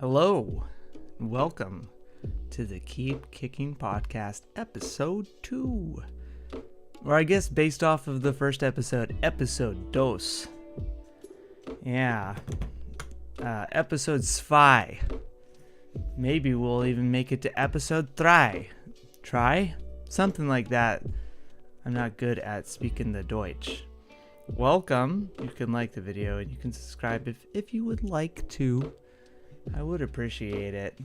Hello, welcome to the Keep Kicking Podcast, episode 2. Or I guess based off of the first episode, episode dos. Yeah, episode 5. Maybe we'll even make it to episode 3. Try? Something like that. I'm not good at speaking the Deutsch. Welcome. You can like the video and you can subscribe if you would like to. I would appreciate it.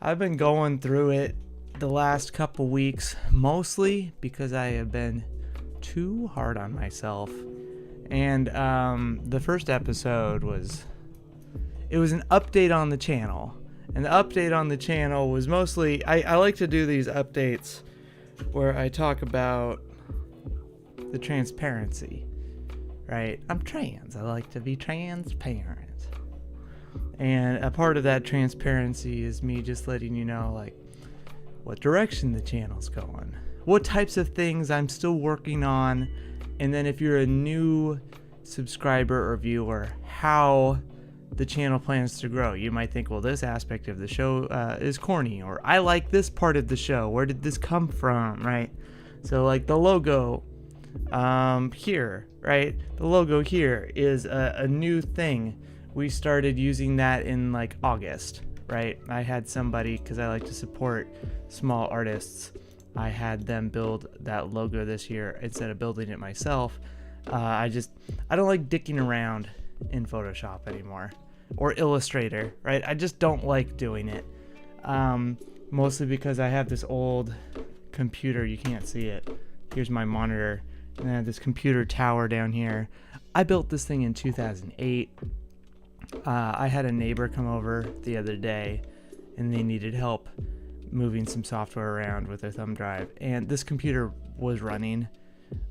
I've been going through it the last couple weeks, mostly because I have been too hard on myself. And the first episode was an update on the channel. And the update on the channel was mostly, I like to do these updates where I talk about the transparency, right? I'm trans. I like to be transparent. And a part of that transparency is me just letting you know, like, what direction the channel's going, what types of things I'm still working on, and then if you're a new subscriber or viewer, how the channel plans to grow. You might think, well, this aspect of the show is corny, or I like this part of the show. Where did this come from, right? So, like, the logo here, right? The logo here is a new thing. We started using that in like August, right? I had somebody, because I like to support small artists, I had them build that logo this year instead of building it myself. I don't like dicking around in Photoshop anymore or Illustrator, right? I just don't like doing it. Mostly because I have this old computer. You can't see it. Here's my monitor. And I have this computer tower down here. I built this thing in 2008. I had a neighbor come over the other day and they needed help moving some software around with their thumb drive, and this computer was running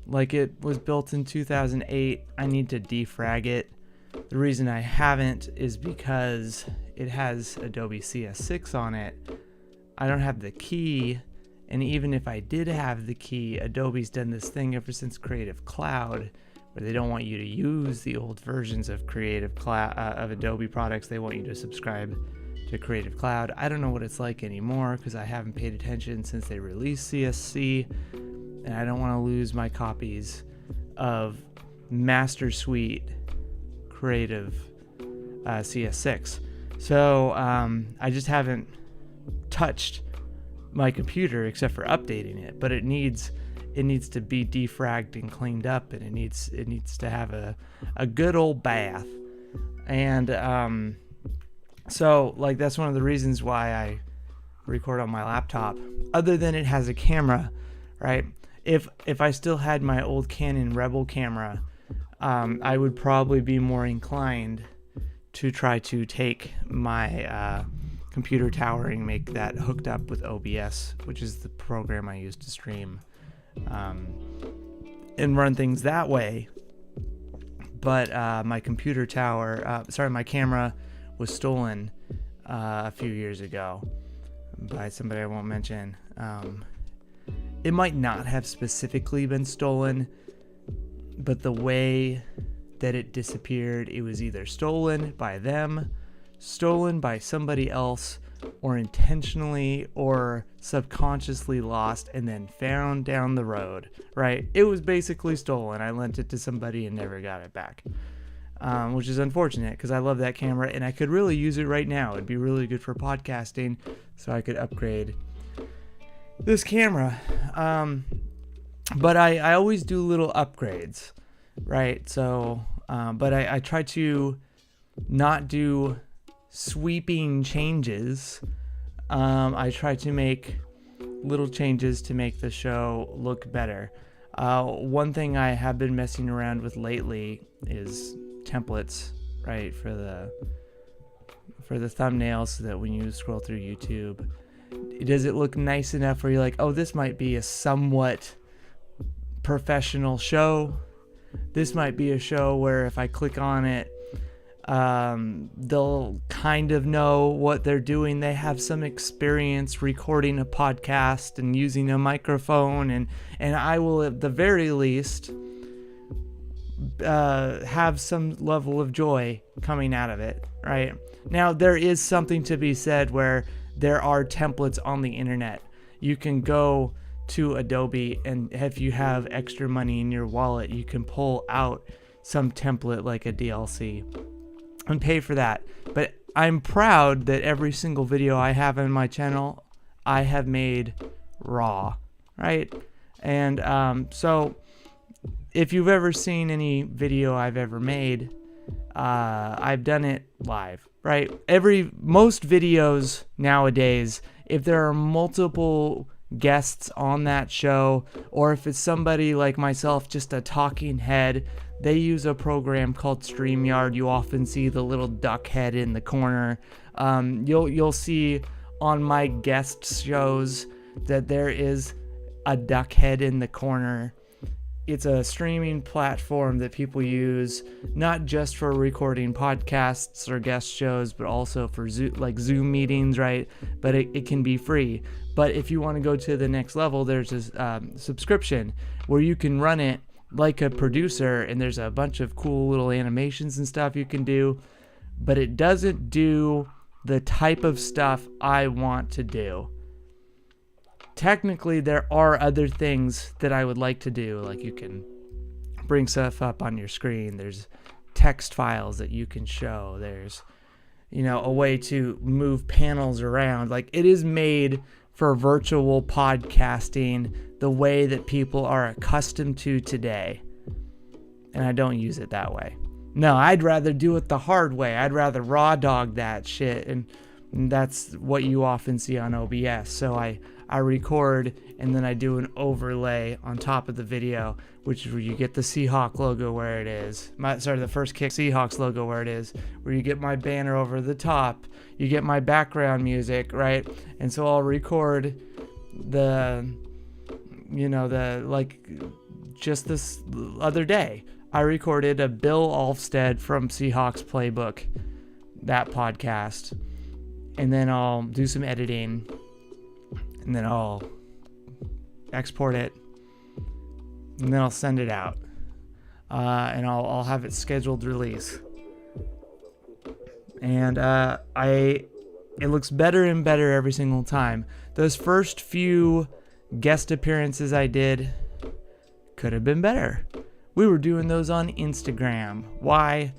like it was built in 2008. I need to defrag it. The reason I haven't is because it has Adobe CS6 on it. I don't have the key, and even if I did have the key, Adobe's done this thing ever since Creative Cloud where they don't want you to use the old versions of of Adobe products. They want you to subscribe to Creative Cloud. I don't know what it's like anymore because I haven't paid attention since they released CSC, and I don't want to lose my copies of Master Suite Creative CS6. So I just haven't touched my computer except for updating it, but it needs to be defragged and cleaned up, and it needs to have a good old bath. And so like that's one of the reasons why I record on my laptop, other than it has a camera, right? If I still had my old Canon Rebel camera, I would probably be more inclined to try to take my computer tower and make that hooked up with OBS, which is the program I use to stream, and run things that way. But my my camera was stolen a few years ago by somebody I won't mention. It might not have specifically been stolen, but the way that it disappeared, it was either stolen by them, stolen by somebody else, or intentionally or subconsciously lost and then found down the road, right? It was basically stolen. I lent it to somebody and never got it back, which is unfortunate because I love that camera and I could really use it right now. It'd be really good for podcasting, so I could upgrade this camera. But I always do little upgrades, right? So, but I try to not do sweeping changes. I try to make little changes to make the show look better. One thing I have been messing around with lately is templates, right, for the thumbnails, so that when you scroll through YouTube, does it look nice enough where you're like, oh, this might be a somewhat professional show. This might be a show where if I click on it, they'll kind of know what they're doing. They have some experience recording a podcast and using a microphone, and I will at the very least have some level of joy coming out of it, right? Now, there is something to be said where there are templates on the internet. You can go to Adobe, and if you have extra money in your wallet, you can pull out some template like a DLC and pay for that. But I'm proud that every single video I have on my channel, I have made raw, right? And so if you've ever seen any video I've ever made, I've done it live, right? Most videos nowadays, if there are multiple guests on that show, or if it's somebody like myself, just a talking head, they use a program called StreamYard. You often see the little duck head in the corner. You'll see on my guest shows that there is a duck head in the corner. It's a streaming platform that people use not just for recording podcasts or guest shows, but also for Zoom meetings, right? But it can be free. But if you want to go to the next level, there's a subscription where you can run it like a producer, and there's a bunch of cool little animations and stuff you can do, but it doesn't do the type of stuff I want to do. Technically, there are other things that I would like to do, like you can bring stuff up on your screen. There's text files that you can show. There's, a way to move panels around. Like, it is made for virtual podcasting the way that people are accustomed to today. And I don't use it that way. No, I'd rather do it the hard way. I'd rather raw dog that shit. And that's what you often see on OBS. So I record, and then I do an overlay on top of the video, which is where you get the Seahawk logo where it is. The First Kick Seahawks logo where it is, where you get my banner over the top. You get my background music, right? And so I'll record just this other day, I recorded a Bill Alfstead from Seahawks Playbook, that podcast. And then I'll do some editing, and then I'll export it, and then I'll send it out, and I'll have it scheduled release. And it looks better and better every single time. Those first few guest appearances I did could have been better. We were doing those on Instagram. Why?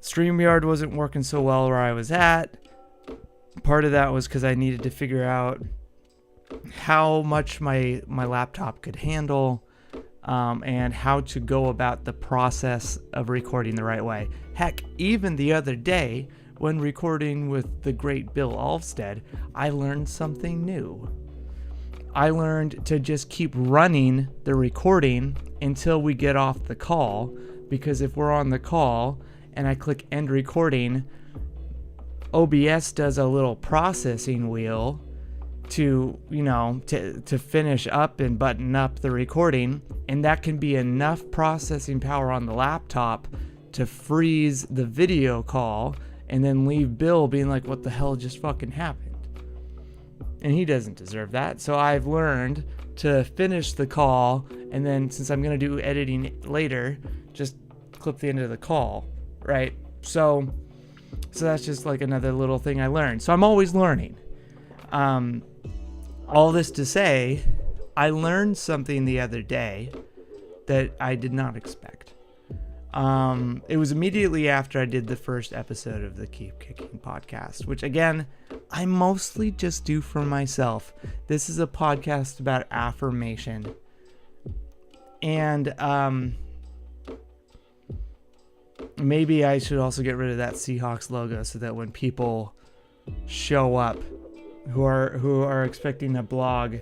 StreamYard wasn't working so well where I was at. Part of that was because I needed to figure out how much my laptop could handle, and how to go about the process of recording the right way. Heck, even the other day, when recording with the great Bill Alfstead, I learned something new. I learned to just keep running the recording until we get off the call, because if we're on the call and I click end recording, OBS does a little processing wheel to finish up and button up the recording, and that can be enough processing power on the laptop to freeze the video call and then leave Bill being like, what the hell just fucking happened? And he doesn't deserve that. So I've learned to finish the call, and then since I'm going to do editing later, just clip the end of the call, right? So that's just like another little thing I learned. So I'm always learning. All this to say, I learned something the other day that I did not expect. It was immediately after I did the first episode of the Keep Kicking podcast, which again, I mostly just do for myself. This is a podcast about affirmation. And maybe I should also get rid of that Seahawks logo so that when people show up who are expecting a blog,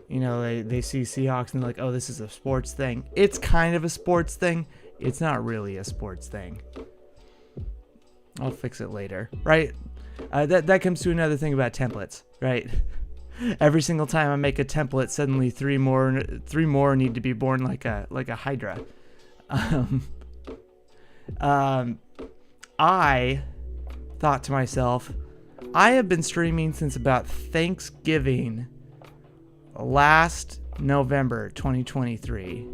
they see Seahawks and they're like, oh, this is a sports thing. It's kind of a sports thing. It's not really a sports thing. I'll fix it later, right? That comes to another thing about templates, right? Every single time I make a template, suddenly three more need to be born like a hydra. I thought to myself, I have been streaming since about Thanksgiving last November 2023.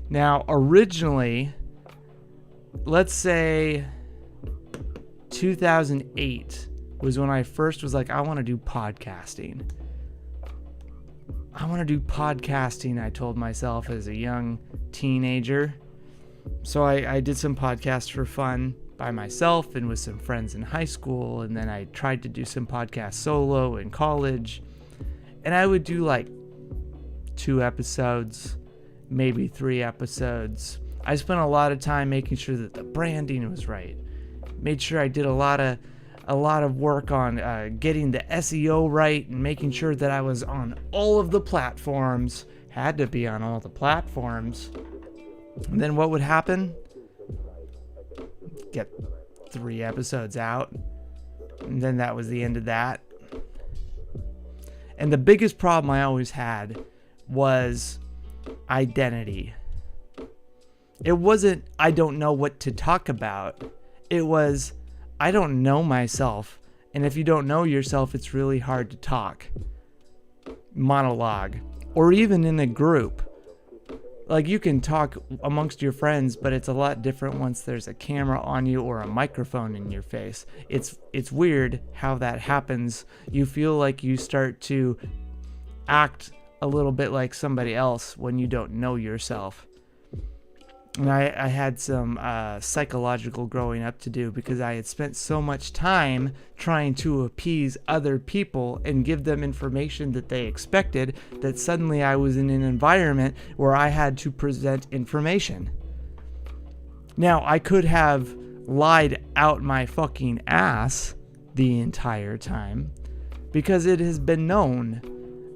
Now, originally, let's say 2008 was when I first was like, I want to do podcasting. I told myself as a young teenager. So I did some podcasts for fun by myself and with some friends in high school. And then I tried to do some podcasts solo in college. And I would do like 2 episodes, maybe 3 episodes. I spent a lot of time making sure that the branding was right. Made sure I did a lot of work on getting the SEO right and making sure that I was on all of the platforms. Had to be on all the platforms. And then what would happen? Get 3 episodes out. And then that was the end of that. And the biggest problem I always had was identity. It wasn't, I don't know what to talk about. It was, I don't know myself. And if you don't know yourself, it's really hard to talk. Monologue. Or even in a group. Like, you can talk amongst your friends, but it's a lot different once there's a camera on you or a microphone in your face. It's weird how that happens. You feel like you start to act a little bit like somebody else when you don't know yourself. And I had some psychological growing up to do because I had spent so much time trying to appease other people and give them information that they expected that suddenly I was in an environment where I had to present information. Now, I could have lied out my fucking ass the entire time because it has been known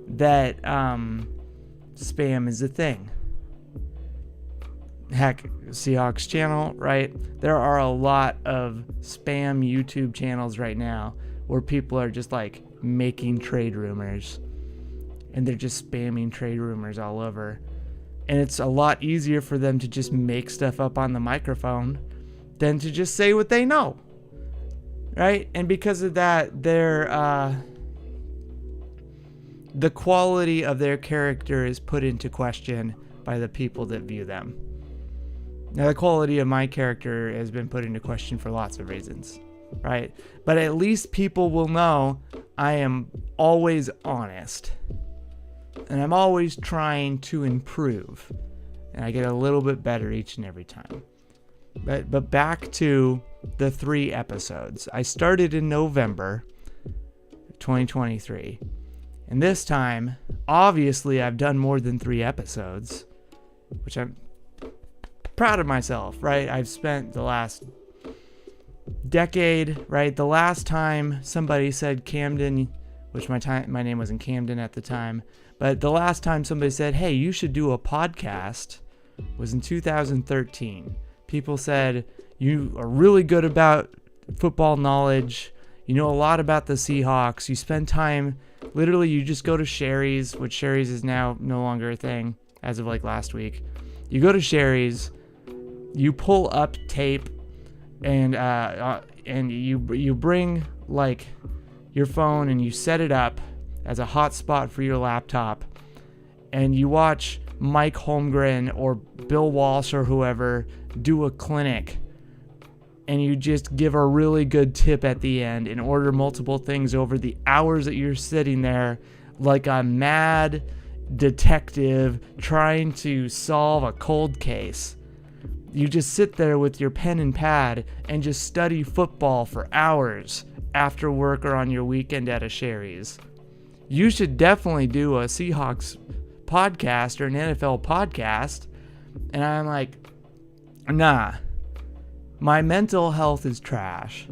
that spam is a thing. Heck, Seahawks channel, right? There are a lot of spam YouTube channels right now where people are just like making trade rumors and they're just spamming trade rumors all over. And it's a lot easier for them to just make stuff up on the microphone than to just say what they know, right? And because of that, the quality of their character is put into question by the people that view them. Now, the quality of my character has been put into question for lots of reasons, right? But at least people will know I am always honest. And I'm always trying to improve. And I get a little bit better each and every time. But back to the 3 episodes. I started in November 2023. And this time, obviously, I've done more than 3 episodes, which I'm proud of myself, right? I've spent the last decade, right? The last time somebody said Camden, which my name wasn't Camden at the time, but the last time somebody said, hey, you should do a podcast was in 2013. People said, you are really good about football knowledge. You know a lot about the Seahawks. You spend time, literally you just go to Sherry's, which Sherry's is now no longer a thing as of like last week. You go to Sherry's, you pull up tape, and you bring like your phone and you set it up as a hotspot for your laptop, and you watch Mike Holmgren or Bill Walsh or whoever do a clinic, and you just give a really good tip at the end and order multiple things over the hours that you're sitting there like a mad detective trying to solve a cold case. You just sit there with your pen and pad and just study football for hours after work or on your weekend at a Sherry's. You should definitely do a Seahawks podcast or an NFL podcast. And I'm like, nah, my mental health is trash.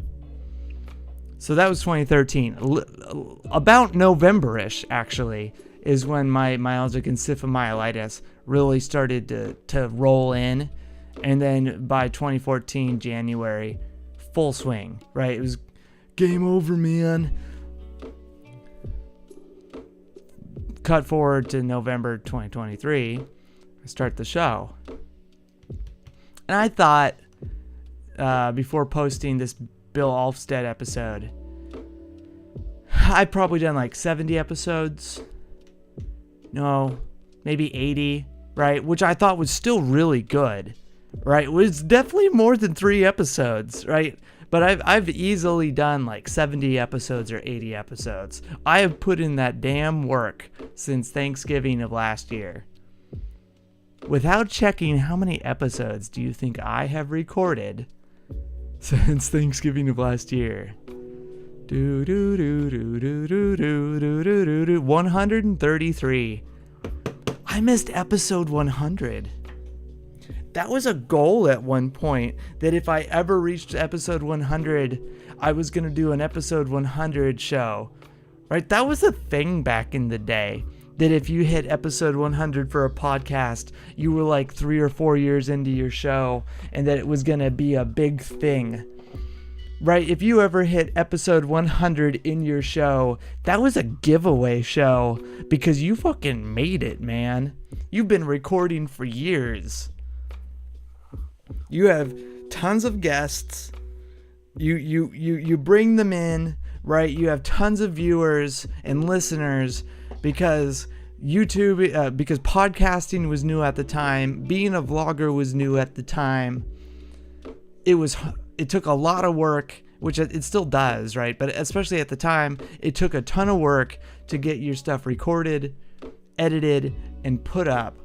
So that was 2013. About November-ish, actually, is when my myalgic encephalomyelitis really started to roll in. And then by 2014, January, full swing, right? It was game over, man. Cut forward to November 2023, I start the show. And I thought, before posting this Bill Alfstead episode, I'd probably done like 70 episodes. No, maybe 80, right? Which I thought was still really good. Right, it was definitely more than 3 episodes, right? But I've easily done like 70 episodes or 80 episodes. I have put in that damn work since Thanksgiving of last year. Without checking, how many episodes do you think I have recorded since Thanksgiving of last year? 133. I missed episode 100. That was a goal at one point, that if I ever reached episode 100, I was going to do an episode 100 show, right? That was a thing back in the day, that if you hit episode 100 for a podcast, you were like 3 or 4 years into your show, and that it was going to be a big thing, right? If you ever hit episode 100 in your show, that was a giveaway show, because you fucking made it, man. You've been recording for years. You have tons of guests. You bring them in, right? You have tons of viewers and listeners because YouTube, because podcasting was new at the time. Being a vlogger was new at the time. It took a lot of work, which it still does, right? But especially at the time, it took a ton of work to get your stuff recorded, edited, and put up.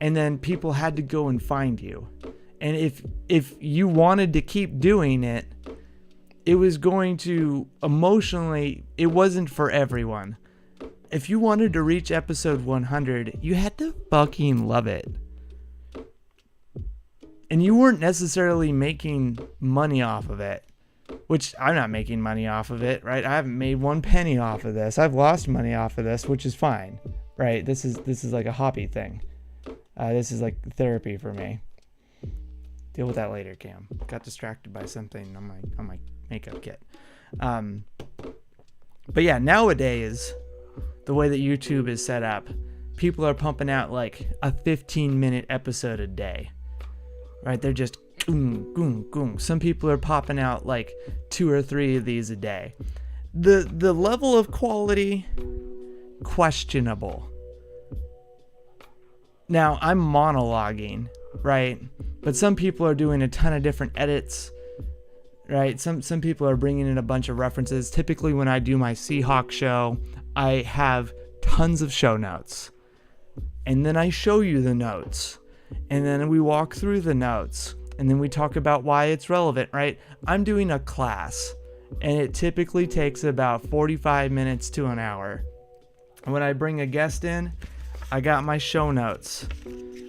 And then people had to go and find you. And if you wanted to keep doing it, it was going to emotionally, it wasn't for everyone. If you wanted to reach episode 100, you had to fucking love it. And you weren't necessarily making money off of it, which I'm not making money off of it, right? I haven't made 1 penny off of this. I've lost money off of this, which is fine, right? This is like a hobby thing. This is like therapy for me. Deal with that later, Cam. Got distracted by something on my makeup kit. But yeah, nowadays, the way that YouTube is set up, people are pumping out like a 15-minute episode a day. Right? They're just goong, goong, goong. Some people are popping out like 2 or 3 of these a day. The level of quality, questionable. Now, I'm monologuing, right? But some people are doing a ton of different edits, right? Some people are bringing in a bunch of references. Typically, when I do my Seahawks show, I have tons of show notes. And then I show you the notes. And then we walk through the notes. And then we talk about why it's relevant, right? I'm doing a class. And it typically takes about 45 minutes to an hour. And when I bring a guest in, I got my show notes.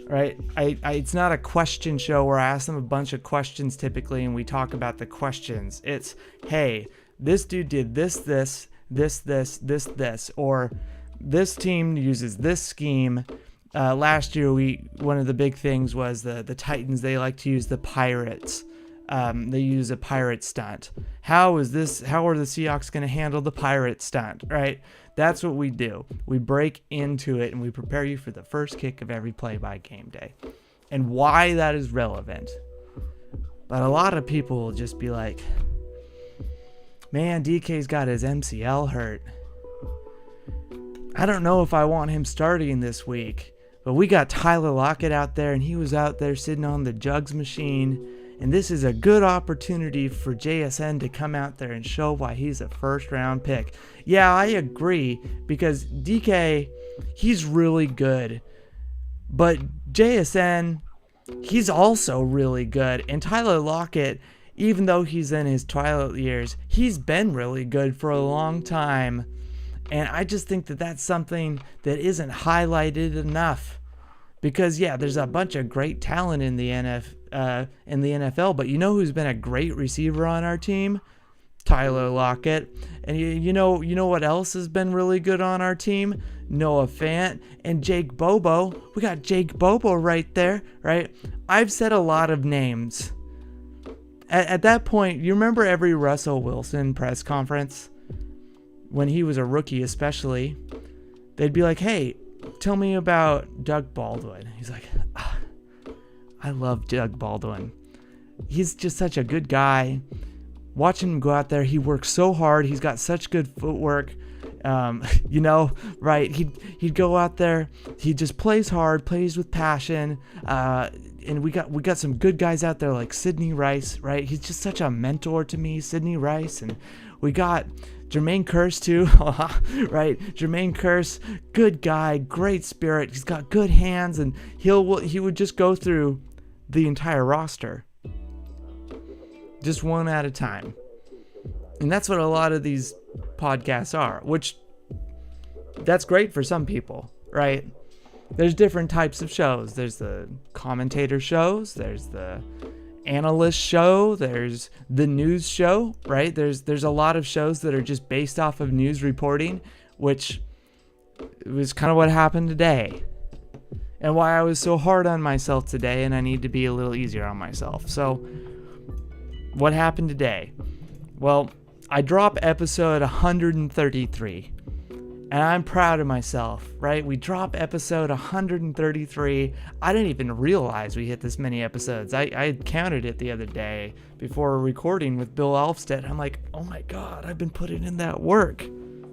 Right? It's not a question show where I ask them a bunch of questions typically and we talk about the questions. It's, hey, this dude did this, or this team uses this scheme. Last year, one of the big things was the Titans. They like to use the Pirates. They use a pirate stunt. How are the Seahawks going to handle the pirate stunt? Right? That's what we do. We break into it and we prepare you for the first kick of every play by game day. And why that is relevant. But a lot of people will just be like, man, DK's got his MCL hurt. I don't know if I want him starting this week. But we got Tyler Lockett out there and he was out there sitting on the jugs machine. And this is a good opportunity for JSN to come out there and show why he's a first-round pick. Yeah, I agree, because DK, he's really good. But JSN, he's also really good. And Tyler Lockett, even though he's in his twilight years, he's been really good for a long time. And I just think that that's something that isn't highlighted enough. Because, yeah, there's a bunch of great talent in the NFL, but you know who's been a great receiver on our team? Tyler Lockett. And you know what else has been really good on our team? Noah Fant and Jake Bobo. We got Jake Bobo right there, right? I've said a lot of names. At that point, you remember every Russell Wilson press conference? When he was a rookie especially, they'd be like, hey, tell me about Doug Baldwin. He's like, I love Doug Baldwin. He's just such a good guy. Watching him go out there, he works so hard. He's got such good footwork. Right? He'd go out there. He just plays hard, plays with passion. And we got some good guys out there like Sidney Rice, right? He's just such a mentor to me, Sidney Rice. And we got Jermaine Kearse too, right? Jermaine Kearse, good guy, great spirit. He's got good hands, and he would just go through the entire roster, just one at a time. And that's what a lot of these podcasts are, which that's great for some people, right? There's different types of shows. There's the commentator shows, there's the analyst show, there's the news show, right? There's a lot of shows that are just based off of news reporting, which was kind of what happened today. And why I was so hard on myself today, and I need to be a little easier on myself. So, what happened today? Well, I dropped episode 133. And I'm proud of myself, right? We dropped episode 133. I didn't even realize we hit this many episodes. I counted it the other day before recording with Bill Alfstead. I'm like, oh my God, I've been putting in that work. And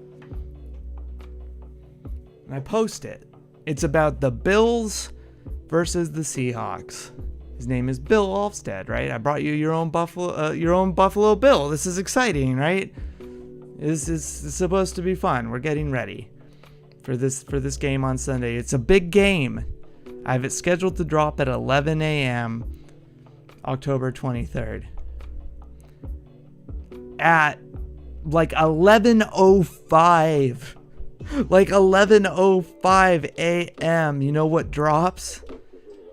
I post it. It's about the Bills versus the Seahawks. His name is Bill Alfstead, right? I brought you your own Buffalo Bill. This is exciting, right? This is supposed to be fun. We're getting ready for this game on Sunday. It's a big game. I have it scheduled to drop at 11 a.m. October 23rd. At like 11:05. Like 11:05 a.m. You know what drops?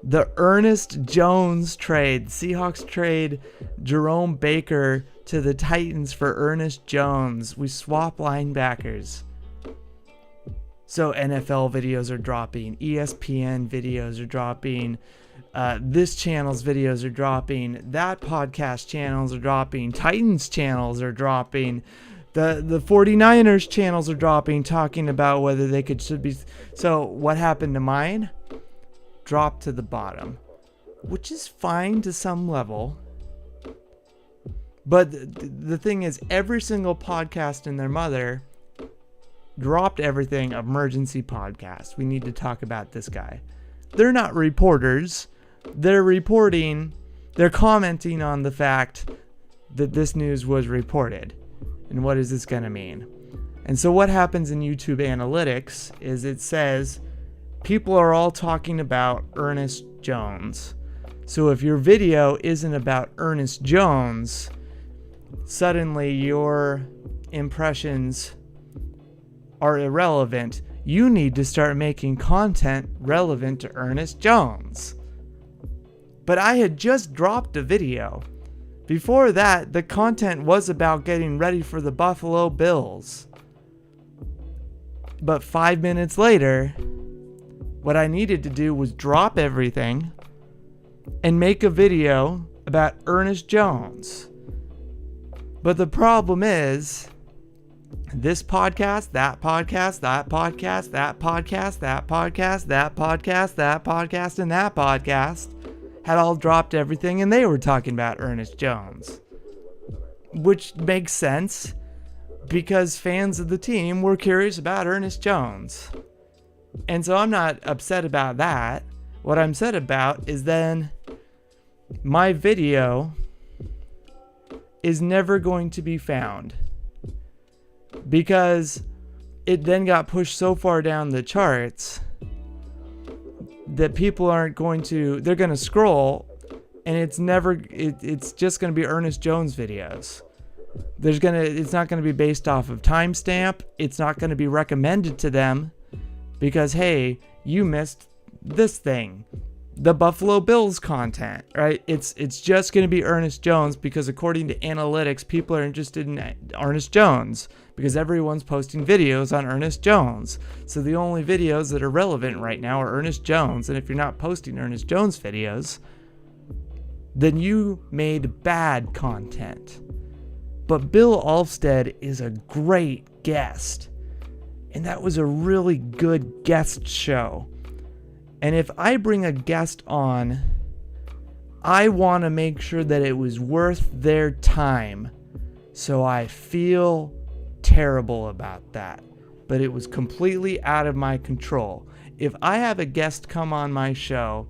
The Ernest Jones trade. Seahawks trade Jerome Baker to the Titans for Ernest Jones. We swap linebackers. So NFL videos are dropping. ESPN videos are dropping. This channel's videos are dropping. That podcast channels are dropping. Titans channels are dropping. The 49ers channels are dropping, talking about whether they should be. So what happened to mine? Dropped to the bottom, which is fine to some level. But the thing is, every single podcast and their mother dropped everything. Emergency podcast. We need to talk about this guy. They're not reporters. They're reporting. They're commenting on the fact that this news was reported. And what is this going to mean? And so what happens in YouTube analytics is it says people are all talking about Ernest Jones. So if your video isn't about Ernest Jones, suddenly your impressions are irrelevant. You need to start making content relevant to Ernest Jones. But I had just dropped a video. Before that, the content was about getting ready for the Buffalo Bills. But 5 minutes later, what I needed to do was drop everything and make a video about Ernest Jones. But the problem is, this podcast, that podcast, that podcast, that podcast, that podcast, that podcast, that podcast, and that podcast had all dropped everything, and they were talking about Ernest Jones. Which makes sense, because fans of the team were curious about Ernest Jones. And so I'm not upset about that. What I'm upset about is then my video is never going to be found, because it then got pushed so far down the charts that people aren't going to, they're going to scroll, and it's just going to be Ernest Jones videos. It's not going to be based off of timestamp. It's not going to be recommended to them because, hey, you missed this thing, the Buffalo Bills content, right? It's just going to be Ernest Jones because according to analytics, people are interested in Ernest Jones because everyone's posting videos on Ernest Jones. So the only videos that are relevant right now are Ernest Jones. And if you're not posting Ernest Jones videos, then you made bad content. But Bill Alfstead is a great guest. And that was a really good guest show. And if I bring a guest on, I want to make sure that it was worth their time. So I feel terrible about that. But it was completely out of my control. If I have a guest come on my show,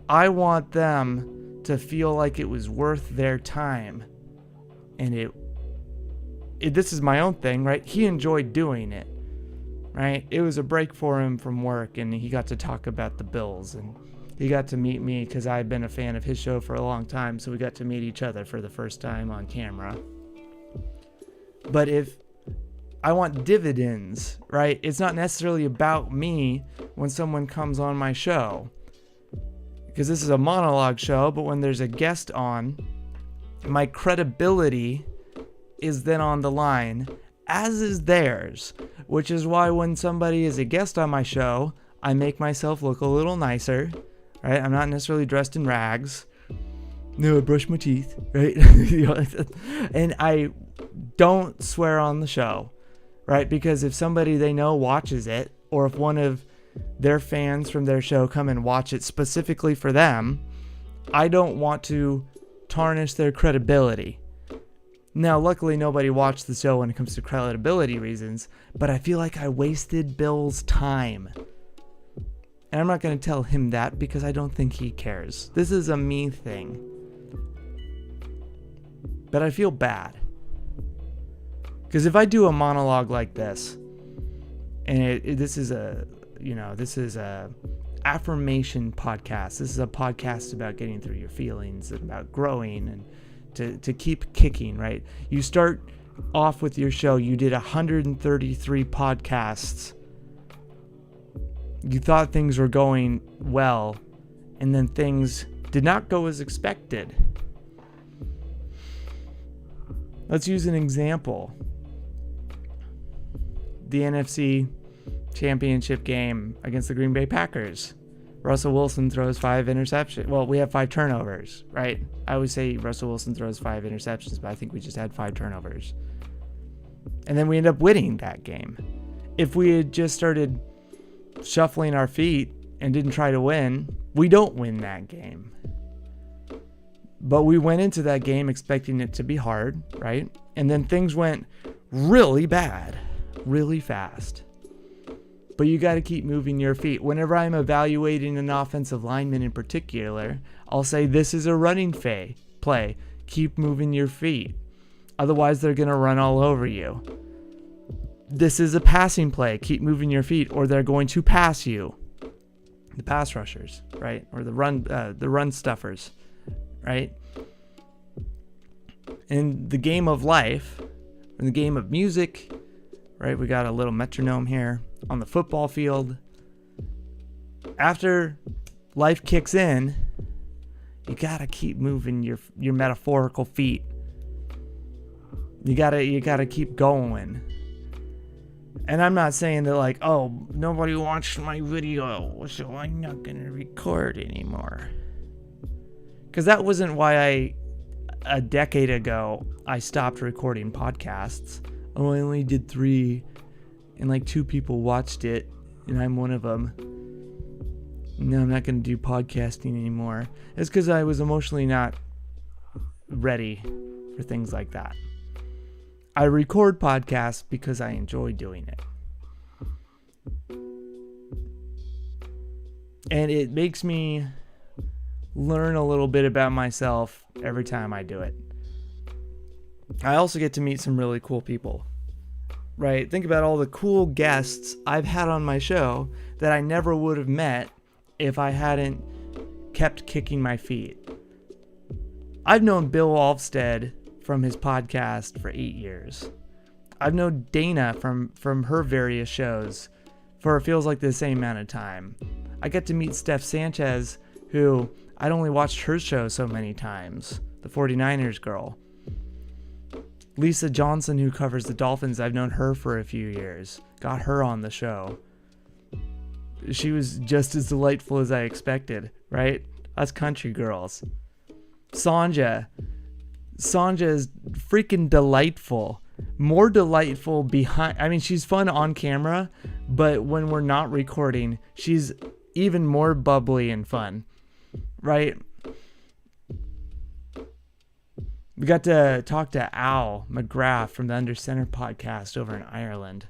I want them to feel like it was worth their time. And this is my own thing, right? He enjoyed doing it, right? It was a break for him from work, and he got to talk about the Bills, and he got to meet me because I've been a fan of his show for a long time, so we got to meet each other for the first time on camera. But if I want dividends, right? It's not necessarily about me when someone comes on my show, because this is a monologue show, but when there's a guest on, my credibility is then on the line, as is theirs, which is why when somebody is a guest on my show, I make myself look a little nicer, right? I'm not necessarily dressed in rags. No, I brush my teeth, right? And I don't swear on the show, right? Because if somebody they know watches it, or if one of their fans from their show come and watch it specifically for them, I don't want to tarnish their credibility. Now, luckily, nobody watched the show when it comes to credibility reasons, but I feel like I wasted Bill's time. And I'm not going to tell him that because I don't think he cares. This is a me thing. But I feel bad. Because if I do a monologue like this, and this is a affirmation podcast. This is a podcast about getting through your feelings and about growing and to keep kicking, right? You start off with your show. You did 133 podcasts. You thought things were going well, and then things did not go as expected. Let's use an example. The NFC Championship game against the Green Bay Packers. Russell Wilson throws 5 interceptions. Well, we have 5 turnovers, right? I always say Russell Wilson throws 5 interceptions, but I think we just had 5 turnovers. And then we end up winning that game. If we had just started shuffling our feet and didn't try to win, we don't win that game. But we went into that game expecting it to be hard, right? And then things went really bad, really fast. But you got to keep moving your feet. Whenever I'm evaluating an offensive lineman in particular, I'll say this is a running play. Keep moving your feet. Otherwise, they're going to run all over you. This is a passing play. Keep moving your feet, or they're going to pass you. The pass rushers, right? Or the run stuffers, right? In the game of life, in the game of music, right? We got a little metronome here. On the football field, after life kicks in, you gotta keep moving your metaphorical feet. You gotta keep going. And I'm not saying that like, oh, nobody watched my video, so I'm not gonna record anymore. Because that wasn't why a decade ago, I stopped recording podcasts. Oh, I only did 3. And like 2 people watched it, and I'm one of them. No, I'm not going to do podcasting anymore. It's because I was emotionally not ready for things like that. I record podcasts because I enjoy doing it. And it makes me learn a little bit about myself every time I do it. I also get to meet some really cool people. Right? Think about all the cool guests I've had on my show that I never would have met if I hadn't kept kicking my feet. I've known Bill Alvstead from his podcast for 8 years. I've known Dana from her various shows for it feels like the same amount of time. I get to meet Steph Sanchez, who I'd only watched her show so many times, the 49ers girl. Lisa Johnson, who covers the Dolphins, I've known her for a few years. Got her on the show. She was just as delightful as I expected, right? Us country girls. Sanja is freaking delightful. More delightful behind. I mean, she's fun on camera, but when we're not recording, she's even more bubbly and fun, right? We got to talk to Al McGrath from the Under Center podcast over in Ireland.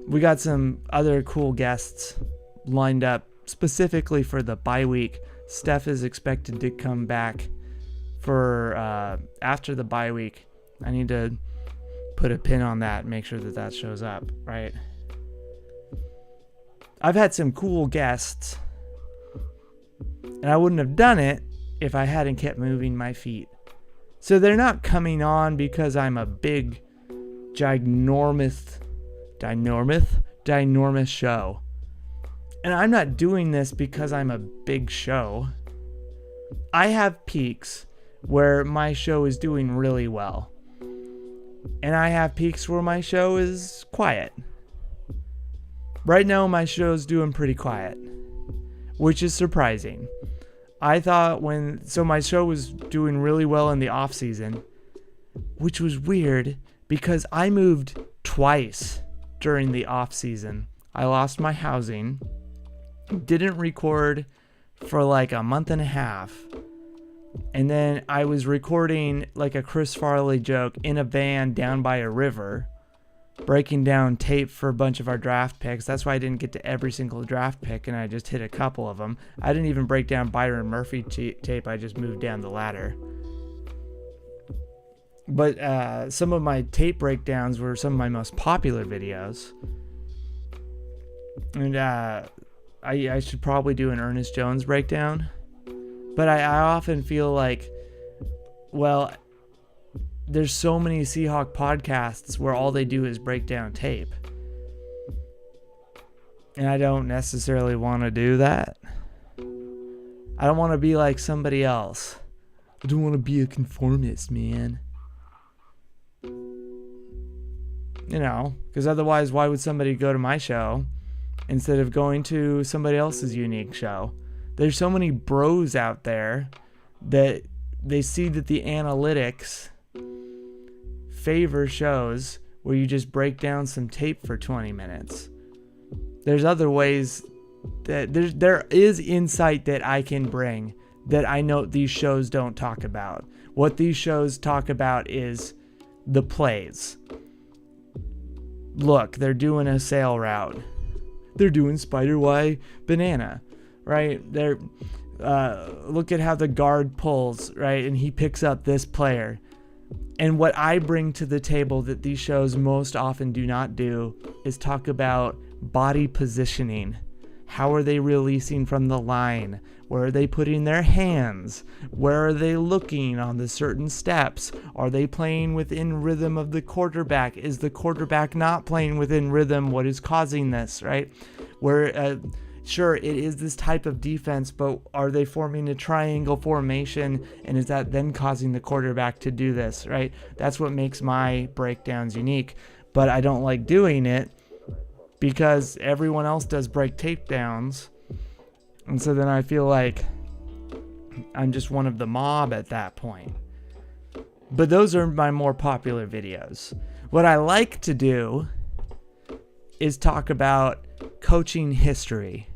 We got some other cool guests lined up specifically for the bye week. Steph is expected to come back for after the bye week. I need to put a pin on that and make sure that that shows up, right? I've had some cool guests, and I wouldn't have done it if I hadn't kept moving my feet. So they're not coming on because I'm a big, ginormous show. And I'm not doing this because I'm a big show. I have peaks where my show is doing really well. And I have peaks where my show is quiet. Right now, my show's doing pretty quiet, which is surprising. I thought my show was doing really well in the off season, which was weird because I moved twice during the off season. I lost my housing, didn't record for like a month and a half, and then I was recording like a Chris Farley joke in a van down by a river, breaking down tape for a bunch of our draft picks. That's why I didn't get to every single draft pick, and I just hit a couple of them. I didn't even break down Byron Murphy tape. I just moved down the ladder. But some of my tape breakdowns were some of my most popular videos. And I should probably do an Ernest Jones breakdown. But I often feel like, well, there's so many Seahawk podcasts where all they do is break down tape. And I don't necessarily want to do that. I don't want to be like somebody else. I don't want to be a conformist, man. You know, because otherwise, why would somebody go to my show instead of going to somebody else's unique show? There's so many bros out there that they see that the analytics favor shows where you just break down some tape for 20 minutes. There's other ways that there is insight that I can bring that I know these shows don't talk about. What these shows talk about is the plays. Look, they're doing a sail route. They're doing spider Y banana, right? They're look at how the guard pulls, right? And he picks up this player. And what I bring to the table that these shows most often do not do is talk about body positioning. How are they releasing from the line? Where are they putting their hands? Where are they looking on the certain steps? Are they playing within rhythm of the quarterback? Is the quarterback not playing within rhythm? What is causing this, right? Where, sure, it is this type of defense, but are they forming a triangle formation? And is that then causing the quarterback to do this, right? That's what makes my breakdowns unique. But I don't like doing it because everyone else does break takedowns. And so then I feel like I'm just one of the mob at that point. But those are my more popular videos. What I like to do is talk about coaching history.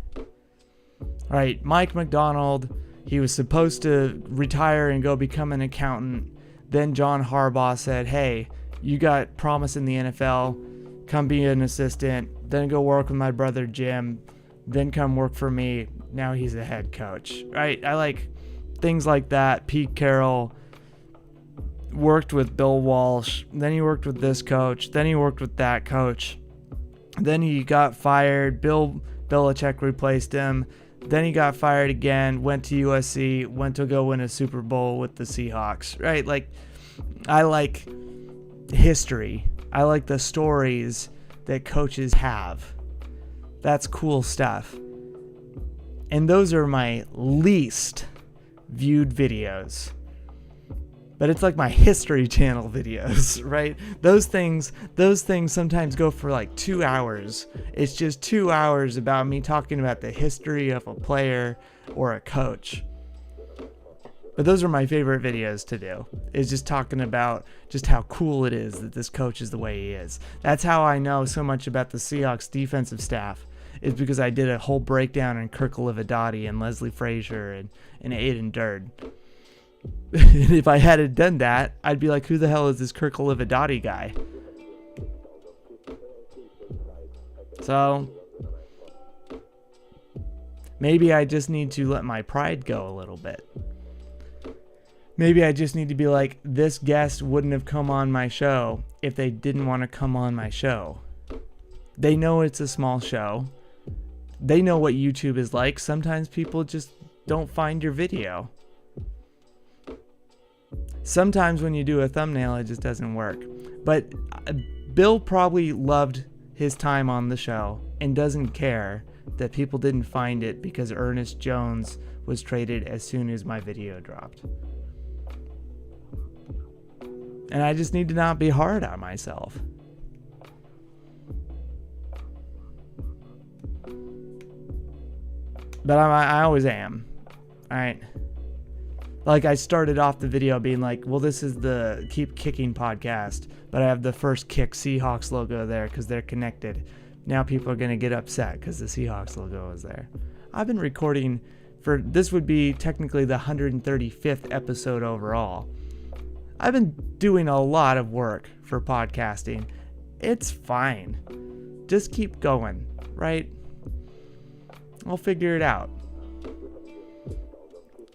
All right, Mike McDonald, he was supposed to retire and go become an accountant. Then John Harbaugh said, hey, you got promise in the NFL. Come be an assistant. Then go work with my brother Jim. Then come work for me. Now he's a head coach, right? I like things like that. Pete Carroll worked with Bill Walsh. Then he worked with this coach. Then he worked with that coach. Then he got fired. Bill Belichick replaced him. Then he got fired again, went to USC, went to go win a Super Bowl with the Seahawks, right? Like, I like history. I like the stories that coaches have. That's cool stuff. And those are my least viewed videos. But it's like my History Channel videos, right? Those things sometimes go for like 2 hours. It's just 2 hours about me talking about the history of a player or a coach. But those are my favorite videos to do, is just talking about just how cool it is that this coach is the way he is. That's how I know so much about the Seahawks defensive staff, is because I did a whole breakdown on Kirk Lividati and Leslie Frazier and Aiden Durd. And if I hadn't done that, I'd be like, who the hell is this Kirk Lividati guy? So Maybe I just need to let my pride go a little bit. Maybe I just need to be like, this guest wouldn't have come on my show if they didn't want to come on my show. They know it's a small show. They know what YouTube is like. Sometimes people just don't find your video. Sometimes when you do a thumbnail, it just doesn't work. But Bill probably loved his time on the show and doesn't care that people didn't find it because Ernest Jones was traded as soon as my video dropped. And I just need to not be hard on myself. But I always am. Alright. Like, I started off the video being like, well, this is the Keep Kicking podcast, but I have the first Kick Seahawks logo there because they're connected. Now people are going to get upset because the Seahawks logo is there. I've been recording this would be technically the 135th episode overall. I've been doing a lot of work for podcasting. It's fine. Just keep going, right? I'll figure it out.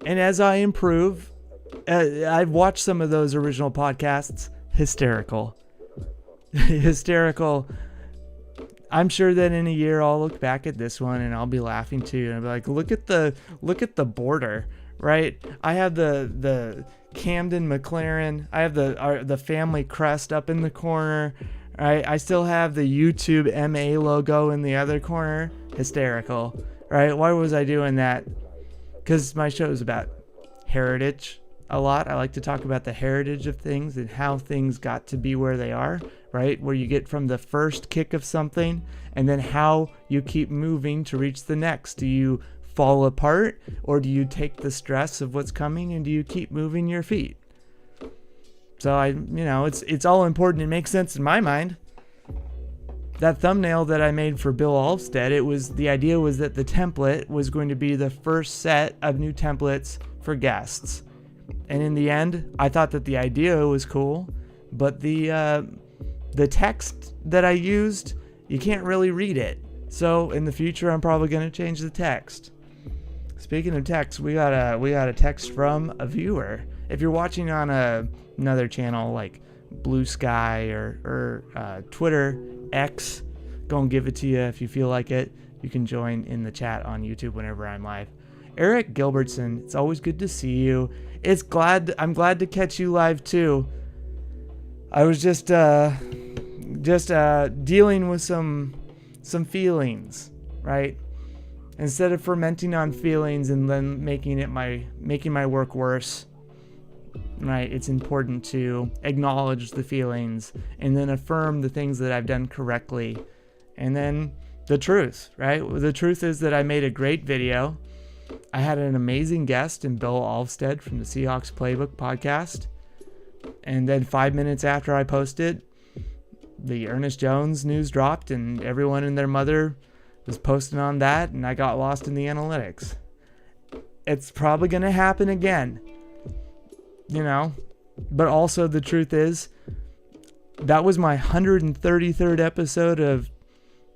And as I improve, I've watched some of those original podcasts. Hysterical. Hysterical. I'm sure that in a year I'll look back at this one and I'll be laughing too. And I'll be like, look at the border, right? I have the Camden McLaren. I have the family crest up in the corner. Right? I still have the YouTube MA logo in the other corner. Hysterical. Right? Why was I doing that? Because my show is about heritage a lot. I like to talk about the heritage of things and how things got to be where they are, right? Where you get from the first kick of something and then how you keep moving to reach the next. Do you fall apart or do you take the stress of what's coming and do you keep moving your feet? So it's all important. It makes sense in my mind. That thumbnail that I made for Bill Alvstead, the idea was that the template was going to be the first set of new templates for guests. And in the end, I thought that the idea was cool, but the text that I used, you can't really read it. So in the future, I'm probably going to change the text. Speaking of text, we got a text from a viewer. If you're watching on another channel like Blue Sky or Twitter, X, go and give it to you if you feel like it. You can join in the chat on YouTube whenever I'm live. Eric Gilbertson, it's always good to see you. I'm glad to catch you live too. I was just dealing with some feelings, right? Instead of fermenting on feelings and then making my work worse, right? It's important to acknowledge the feelings and then affirm the things that I've done correctly. And then the truth, right? The truth is that I made a great video. I had an amazing guest in Bill Alvstead from the Seahawks Playbook podcast. And then 5 minutes after I posted, the Ernest Jones news dropped and everyone and their mother was posting on that and I got lost in the analytics. It's probably going to happen again. But also the truth is that was my 133rd episode of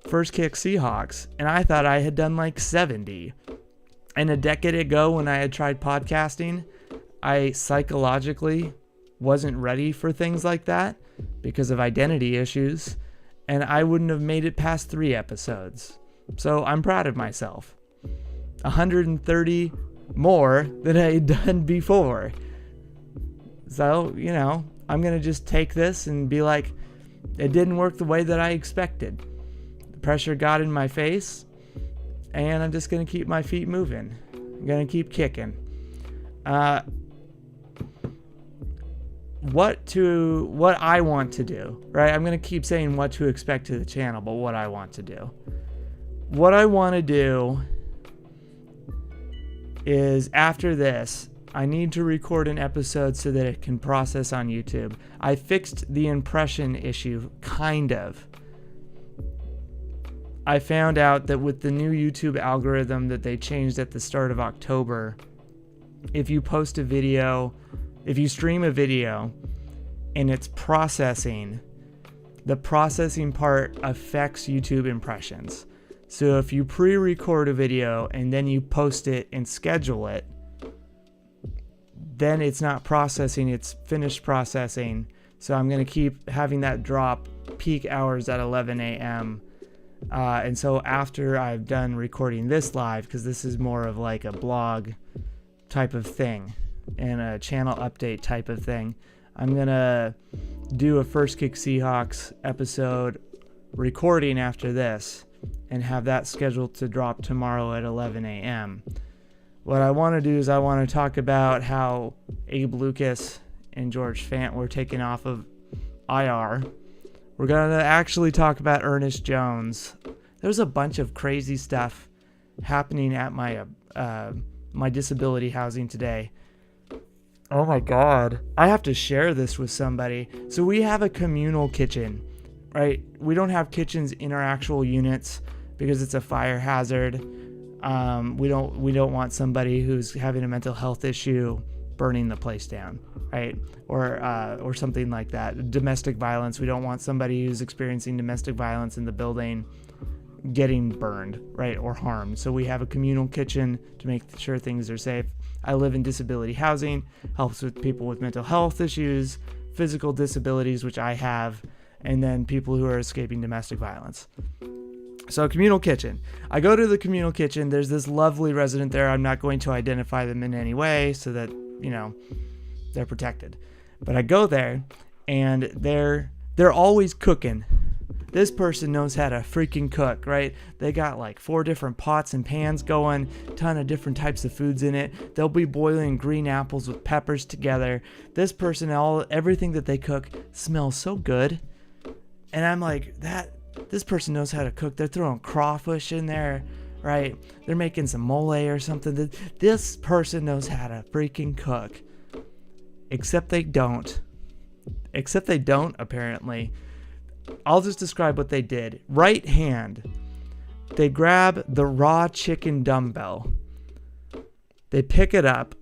First Kick Seahawks, and I thought I had done like 70. And a decade ago when I had tried podcasting, I psychologically wasn't ready for things like that because of identity issues, and I wouldn't have made it past 3 episodes. So I'm proud of myself. 130 more than I had done before. So, I'm going to just take this and be like, it didn't work the way that I expected. The pressure got in my face, and I'm just going to keep my feet moving. I'm going to keep kicking. What I want to do, right? I'm going to keep saying what to expect to the channel, but what I want to do. What I want to do is after this, I need to record an episode so that it can process on YouTube. I fixed the impression issue, kind of. I found out that with the new YouTube algorithm that they changed at the start of October, if you stream a video and it's processing, the processing part affects YouTube impressions. So if you pre-record a video and then you post it and schedule it, then it's not processing, it's finished processing. So I'm going to keep having that drop peak hours at 11 a.m. And so after I've done recording this live, because this is more of like a blog type of thing and a channel update type of thing, I'm going to do a First Kick Seahawks episode recording after this and have that scheduled to drop tomorrow at 11 a.m. What I want to do is I want to talk about how Abe Lucas and George Fant were taken off of IR. We're going to actually talk about Ernest Jones. There's a bunch of crazy stuff happening at my my disability housing today. Oh my God. I have to share this with somebody. So we have a communal kitchen, right? We don't have kitchens in our actual units because it's a fire hazard. We don't want somebody who's having a mental health issue burning the place down, right? Or something like that. Domestic violence. We don't want somebody who's experiencing domestic violence in the building getting burned, right? Or harmed. So we have a communal kitchen to make sure things are safe. I live in disability housing, helps with people with mental health issues, physical disabilities, which I have, and then people who are escaping domestic violence. So communal kitchen. I go to the communal kitchen. There's this lovely resident there. I'm not going to identify them in any way so that, they're protected. But I go there and they're always cooking. This person knows how to freaking cook, right? They got like 4 different pots and pans going, ton of different types of foods in it. They'll be boiling green apples with peppers together. This person, everything that they cook smells so good. And I'm like, this person knows how to cook. They're throwing crawfish in there, right? They're making some mole or something. This person knows how to freaking cook. Except they don't, apparently. I'll just describe what they did. Right hand, they grab the raw chicken dumbbell. They pick it up.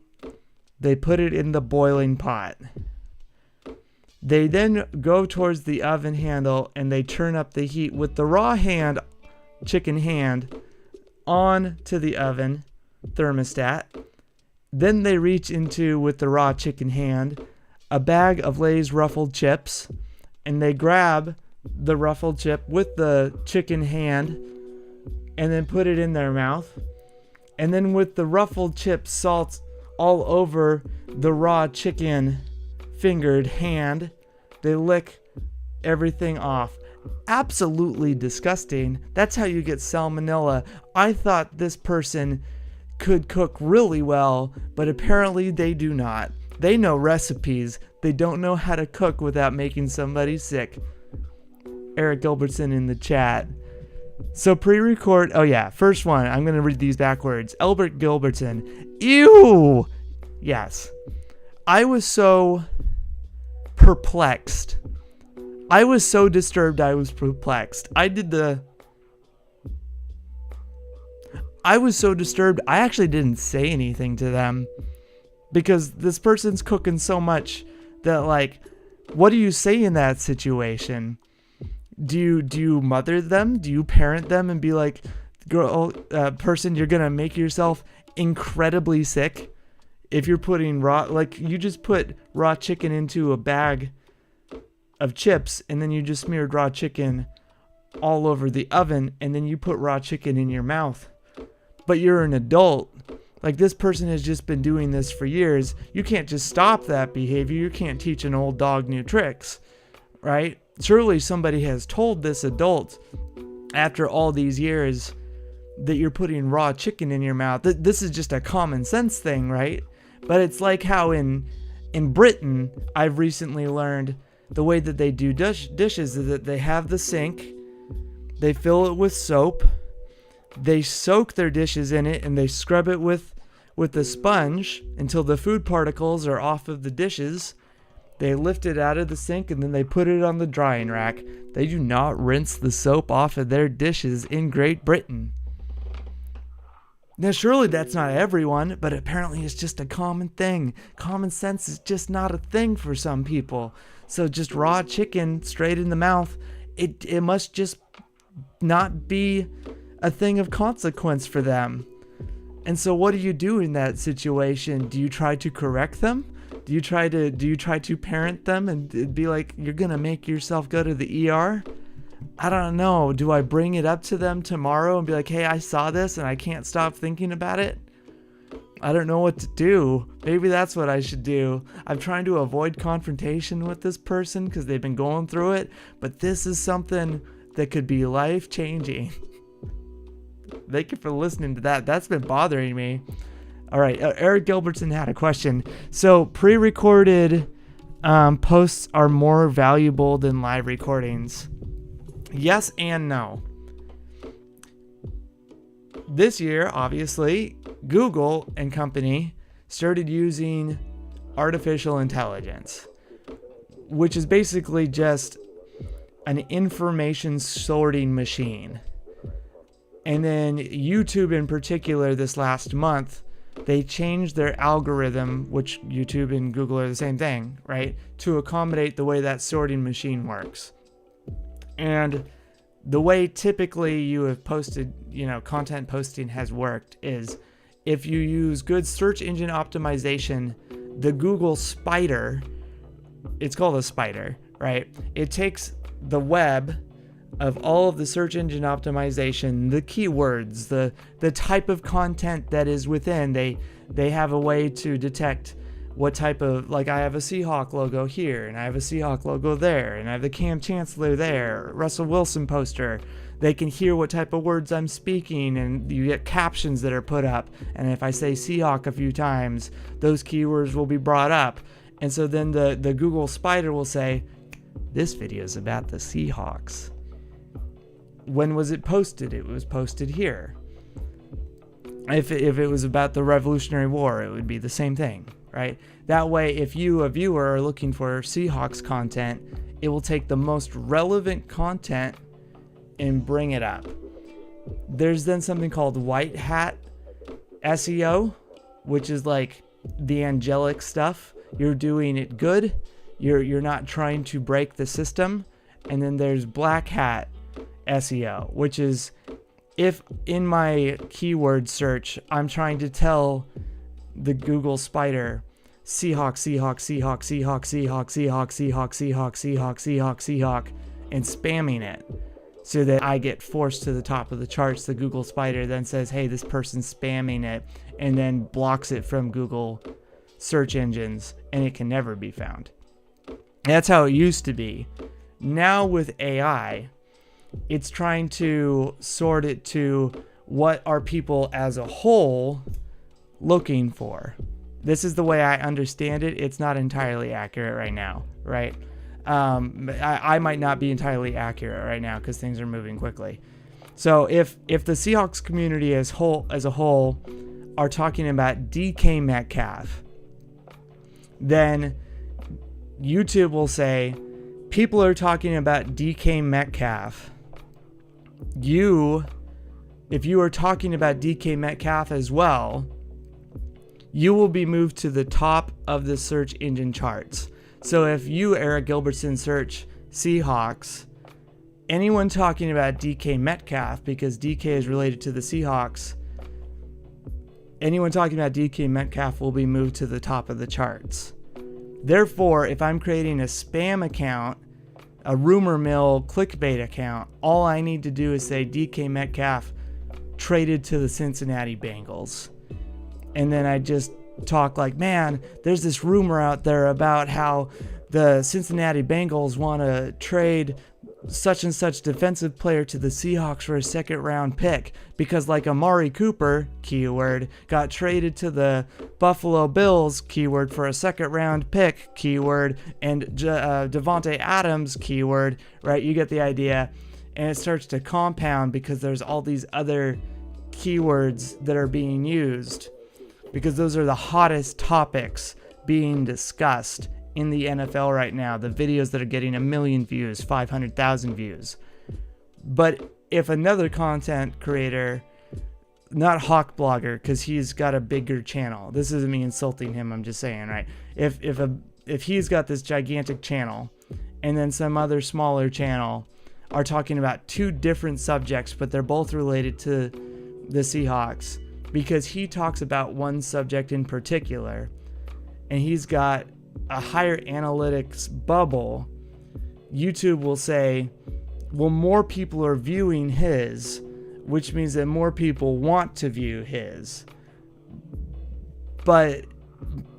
They put it in the boiling pot. They then go towards the oven handle and they turn up the heat with the raw chicken hand, on to the oven thermostat. Then they reach into, with the raw chicken hand, a bag of Lay's ruffled chips, and they grab the ruffled chip with the chicken hand and then put it in their mouth. And then with the ruffled chip salt all over the raw chicken fingered hand, they lick everything off. Absolutely disgusting. That's how you get salmonella. I thought this person could cook really well, but apparently they do not. They know recipes. They don't know how to cook without making somebody sick. Eric Gilbertson in the chat. So pre-record. Oh yeah, first one. I'm going to read these backwards. Albert Gilbertson. Ew! Yes. I was so perplexed. I was so disturbed I was perplexed. I was so disturbed I actually didn't say anything to them. Because this person's cooking so much that, like, what do you say in that situation? Do you mother them? Do you parent them and be like, girl, person, you're going to make yourself incredibly sick if you're putting you just put raw chicken into a bag of chips and then you just smeared raw chicken all over the oven and then you put raw chicken in your mouth. But you're an adult. Like, this person has just been doing this for years. You can't just stop that behavior. You can't teach an old dog new tricks, right? Surely somebody has told this adult after all these years that you're putting raw chicken in your mouth. This is just a common sense thing, right? But it's like how in Britain, I've recently learned the way that they do dishes is that they have the sink, they fill it with soap, they soak their dishes in it, and they scrub it with a sponge until the food particles are off of the dishes. They lift it out of the sink, and then they put it on the drying rack. They do not rinse the soap off of their dishes in Great Britain. Now, surely that's not everyone, but apparently it's just a common thing. Common sense is just not a thing for some people. So just raw chicken straight in the mouth, it must just not be a thing of consequence for them. And so what do you do in that situation? Do you try to correct them? Do you try to parent them and be like, you're going to make yourself go to the ER? I don't know. Do I bring it up to them tomorrow and be like, hey, I saw this and I can't stop thinking about it? I don't know what to do. Maybe that's what I should do. I'm trying to avoid confrontation with this person because they've been going through it, but this is something that could be life-changing. Thank you for listening to that. That's been bothering me. All right, Eric Gilbertson had a question. So pre-recorded posts are more valuable than live recordings. Yes and no. This year, obviously, Google and company started using artificial intelligence, which is basically just an information sorting machine. And then YouTube in particular this last month, they changed their algorithm, which YouTube and Google are the same thing, right? To accommodate the way that sorting machine works. And the way typically you have posted, content posting has worked is if you use good search engine optimization, the Google spider, it's called a spider, right? It takes the web of all of the search engine optimization, the keywords, the type of content that is within. They have a way to detect what type of, like I have a Seahawk logo here, and I have a Seahawk logo there, and I have the Cam Chancellor there, Russell Wilson poster. They can hear what type of words I'm speaking, and you get captions that are put up. And if I say Seahawk a few times, those keywords will be brought up. And so then the Google spider will say, this video is about the Seahawks. When was it posted? It was posted here. If it was about the Revolutionary War, it would be the same thing, right? That way, if you, a viewer, are looking for Seahawks content, it will take the most relevant content and bring it up. There's then something called white hat SEO, which is like the angelic stuff. You're doing it good. You're not trying to break the system. And then there's black hat SEO, which is if in my keyword search I'm trying to tell the Google spider Seahawk, Seahawk, Seahawk, Seahawk, Seahawk, Seahawk, Seahawk, Seahawk, Seahawk, Seahawk, Seahawk, and spamming it so that I get forced to the top of the charts, the Google spider then says, hey, this person's spamming it, and then blocks it from Google search engines, and it can never be found. That's how it used to be. Now with AI, it's trying to sort it to what are people as a whole looking for. This is the way I understand it. It's not entirely accurate right now, right? I might not be entirely accurate right now because things are moving quickly. So if the Seahawks community as a whole are talking about DK Metcalf, then YouTube will say, people are talking about DK Metcalf. If you are talking about DK Metcalf as well, you will be moved to the top of the search engine charts. So if you, Eric Gilbertson, search Seahawks, anyone talking about DK Metcalf, because DK is related to the Seahawks, anyone talking about DK Metcalf will be moved to the top of the charts. Therefore, if I'm creating a spam account, a rumor mill clickbait account, all I need to do is say DK Metcalf traded to the Cincinnati Bengals. And then I just talk like, man, there's this rumor out there about how the Cincinnati Bengals want to trade such and such defensive player to the Seahawks for a second round pick because like Amari Cooper, keyword, got traded to the Buffalo Bills, keyword, for a second round pick, keyword, and Devontae Adams, keyword, right? You get the idea. And it starts to compound because there's all these other keywords that are being used because those are the hottest topics being discussed in the NFL right now, the videos that are getting 1 million views, 500,000 views. But if another content creator, not Hawk Blogger, because he's got a bigger channel, this isn't me insulting him, I'm just saying, right? If he's got this gigantic channel, and then some other smaller channel are talking about two different subjects, but they're both related to the Seahawks, because he talks about one subject in particular, and he's got a higher analytics bubble. YouTube will say, well, more people are viewing his, which means that more people want to view his. But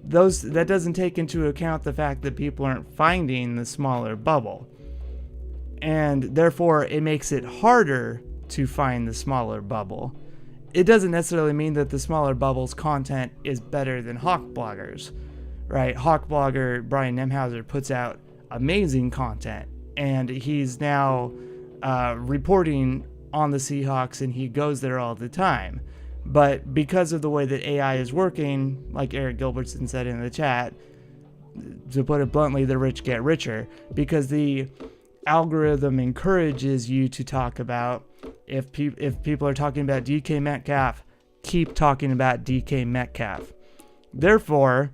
that doesn't take into account the fact that people aren't finding the smaller bubble. And therefore, it makes it harder to find the smaller bubble. It doesn't necessarily mean that the smaller bubble's content is better than Hawk Bloggers, right? Hawk Blogger Brian Nemhauser puts out amazing content, and he's now reporting on the Seahawks, and he goes there all the time. But because of the way that AI is working, like Eric Gilbertson said in the chat, to put it bluntly, the rich get richer, because the algorithm encourages you to talk about, if people are talking about DK Metcalf, keep talking about DK Metcalf. Therefore,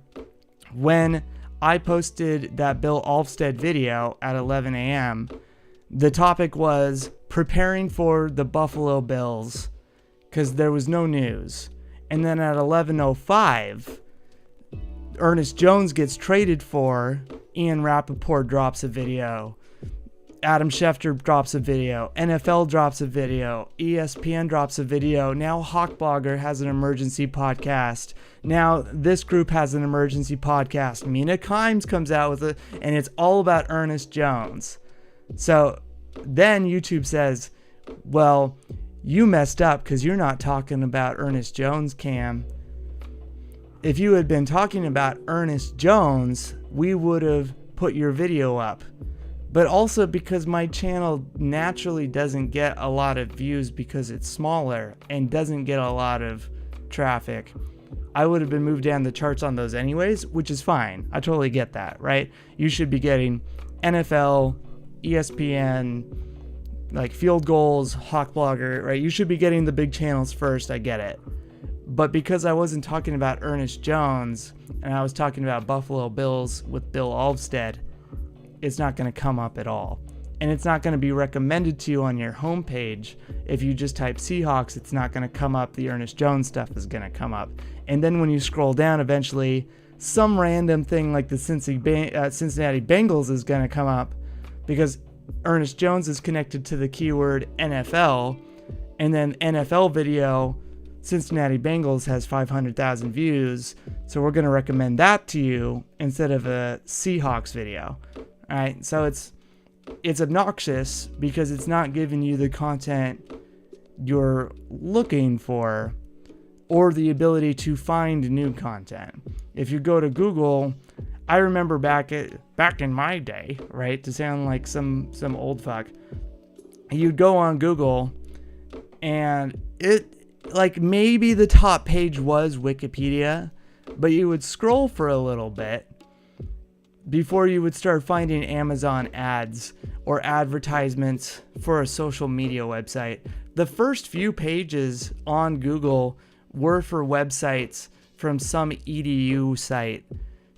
when I posted that Bill Alvstead video at 11 a.m., the topic was preparing for the Buffalo Bills, because there was no news. And then at 11:05, Ernest Jones gets traded for, Ian Rappaport drops a video, Adam Schefter drops a video, NFL drops a video, ESPN drops a video, now Hawk Blogger has an emergency podcast, now this group has an emergency podcast, Mina Kimes comes out with it, and it's all about Ernest Jones. So then YouTube says, well, you messed up because you're not talking about Ernest Jones, Cam. If you had been talking about Ernest Jones, we would have put your video up. But also because my channel naturally doesn't get a lot of views because it's smaller and doesn't get a lot of traffic, I would have been moved down the charts on those anyways, which is fine. I totally get that, right? You should be getting NFL, ESPN, like Field Goals, Hawk Blogger, right? You should be getting the big channels first. I get it. But because I wasn't talking about Ernest Jones and I was talking about Buffalo Bills with Bill Alvstead, it's not going to come up at all. And it's not going to be recommended to you on your homepage. If you just type Seahawks, it's not going to come up. The Ernest Jones stuff is going to come up. And then when you scroll down, eventually some random thing like the Cincinnati Bengals is going to come up, because Ernest Jones is connected to the keyword NFL, and then NFL video, Cincinnati Bengals has 500,000 views, so we're going to recommend that to you instead of a Seahawks video. All right, so it's obnoxious because it's not giving you the content you're looking for or the ability to find new content. If you go to Google, I remember back in my day, right, to sound like some old fuck, you'd go on Google and it, like, maybe the top page was Wikipedia, but you would scroll for a little bit before you would start finding Amazon ads or advertisements for a social media website. The first few pages on Google were for websites from some EDU site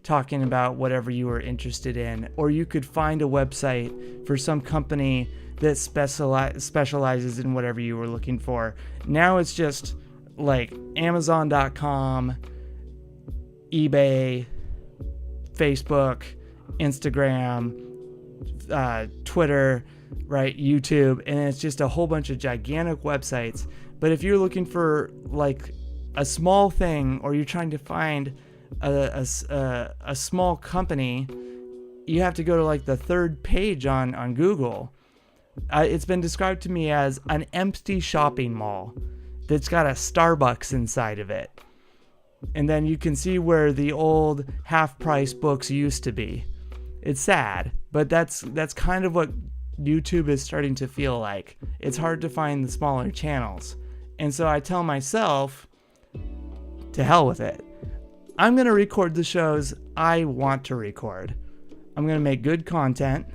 talking about whatever you were interested in, or you could find a website for some company that specializes in whatever you were looking for. Now it's just like Amazon.com, eBay, Facebook, Instagram, Twitter, right, YouTube, and it's just a whole bunch of gigantic websites. But if you're looking for like a small thing, or you're trying to find a small company, you have to go to like the third page on Google. It's been described to me as an empty shopping mall that's got a Starbucks inside of it. And then you can see where the old half-price books used to be. It's sad, but that's kind of what YouTube is starting to feel like. It's hard to find the smaller channels. And so I tell myself, to hell with it. I'm going to record the shows I want to record. I'm going to make good content.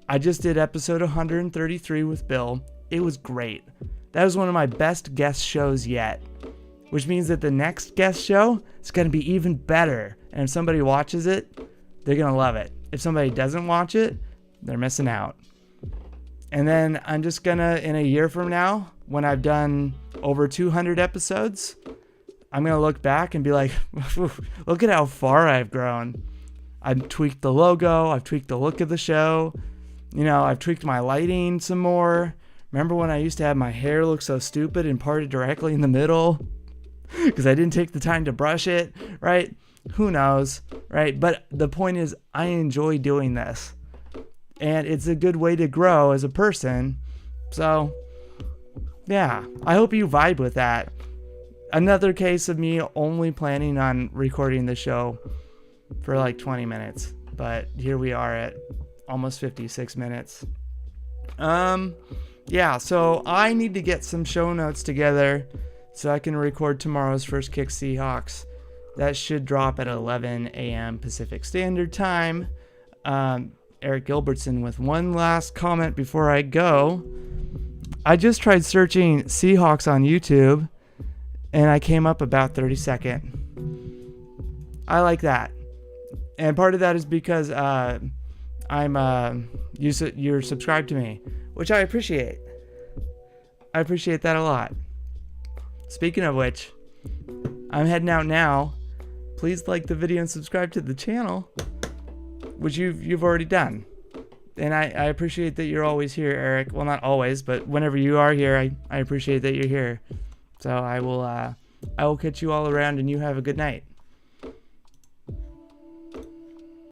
I just did episode 133 with Bill. It was great. That was one of my best guest shows yet, which means that the next guest show is going to be even better. And if somebody watches it, they're going to love it. If somebody doesn't watch it, they're missing out. And then I'm just gonna, in a year from now, when I've done over 200 episodes, I'm gonna look back and be like, look at how far I've grown. I've tweaked the logo, I've tweaked the look of the show, I've tweaked my lighting some more. Remember when I used to have my hair look so stupid and parted directly in the middle? Because I didn't take the time to brush it, right? Who knows, right? But the point is, I enjoy doing this. And it's a good way to grow as a person. So, yeah, I hope you vibe with that. Another case of me only planning on recording the show for like 20 minutes. But here we are at almost 56 minutes. Yeah, so I need to get some show notes together so I can record tomorrow's First Kick Seahawks. That should drop at 11 a.m. Pacific Standard Time. Eric Gilbertson with one last comment before I go. I just tried searching Seahawks on YouTube, and I came up about 32nd. I like that. And part of that is because you're subscribed to me, which I appreciate. I appreciate that a lot. Speaking of which, I'm heading out now. Please like the video and subscribe to the channel, which you've already done. And I appreciate that you're always here, Eric. Well, not always, but whenever you are here, I appreciate that you're here. So I will catch you all around, and you have a good night.